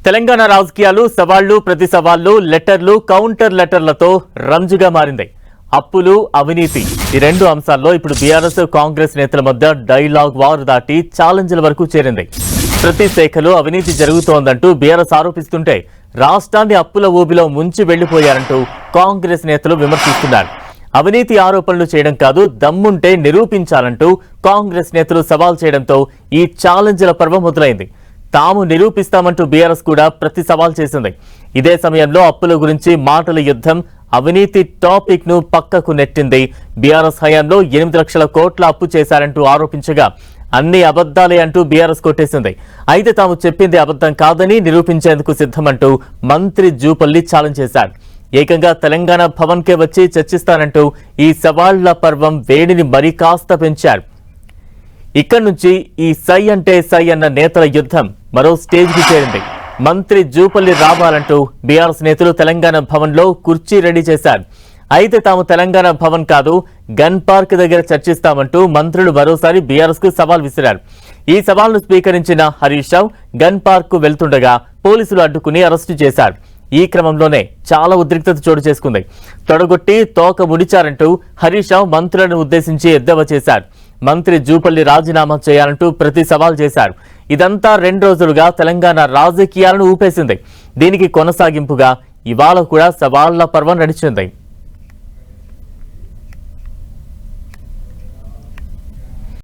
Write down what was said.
తెలంగాణ రాజకీయాలు సవాళ్లు ప్రతి సవాళ్లు లెటర్లు కౌంటర్ లెటర్లతో రంజుగా మారింది. అప్పులు అవినీతి ఈ రెండు అంశాల్లో ఇప్పుడు బీఆర్ఎస్ కాంగ్రెస్ నేతల మధ్య డైలాగ్ వార్ దాటి ఛాలెంజ్ల వరకు చేరింది. ప్రతి శాఖలో అవినీతి జరుగుతోందంటూ బీఆర్ఎస్ ఆరోపిస్తుంటే రాష్ట్రాన్ని అప్పుల ఊబిలో ముంచి వెళ్లిపోయారంటూ కాంగ్రెస్ నేతలు విమర్శిస్తున్నారు. అవినీతి ఆరోపణలు చేయడం కాదు, దమ్ముంటే నిరూపించాలంటూ కాంగ్రెస్ నేతలు సవాల్ చేయడంతో ఈ ఛాలెంజ్ల పర్వం మొదలైంది. తాము నిరూపిస్తామంటూ బీఆర్ఎస్ కూడా ప్రతి సవాల్ చేసింది. ఇదే సమయంలో అప్పుల గురించి మాటల యుద్ధం, అవినీతి టాపిక్ ను పక్కకు నెట్టింది. బీఆర్ఎస్ హయాంలో 8 లక్షల కోట్ల అప్పు చేశారంటూ ఆరోపించగా అన్ని అబద్దాలే అంటూ బీఆర్ఎస్ కొట్టేసింది. అయితే తాము చెప్పింది అబద్దం కాదని నిరూపించేందుకు సిద్ధమంటూ మంత్రి జూపల్లి ఛాలెంజ్ చేశారు. ఏకంగా తెలంగాణ భవన్ కే వచ్చి చర్చిస్తానంటూ ఈ సవాళ్ల పర్వం వేడిని మరీ కాస్త పెంచారు. ఇక్కడి నుంచి ఈ సై అంటే సై అన్న నేతల యుద్ధం మరో స్టేజ్ కి చేరింది. మంత్రి జూపల్లి రావాలంటూ బీఆర్ఎస్ నేతలు తెలంగాణ భవన్ లో కుర్చీ రెడీ చేశారు. అయితే తాము తెలంగాణ భవన్ కాదు, గన్ పార్క్ దగ్గర చర్చిస్తామంటూ మంత్రులు మరోసారి బీఆర్ఎస్ కు సవాల్ విసిరారు. ఈ సవాల్ను స్వీకరించిన హరీష్ రావు గన్ పార్క్ కు వెళ్తుండగా పోలీసులు అడ్డుకుని అరెస్టు చేశారు. ఈ క్రమంలోనే చాలా ఉద్రిక్తత చోటు చేసుకుంది. తొడగొట్టి తోక ముడిచారంటూ హరీష్ రావు మంత్రులను ఉద్దేశించి ఎద్దేవా చేశారు. మంత్రి జూపల్లి రాజీనామా చేయాలంటూ ప్రతి సవాల్ చేశారు. ఇదంతా 2 రోజులుగా తెలంగాణ రాజకీయాలను ఊపేసింది. దీనికి కొనసాగింపుగా ఇవాళ కూడా సవాళ్ల పర్వం నడిచింది.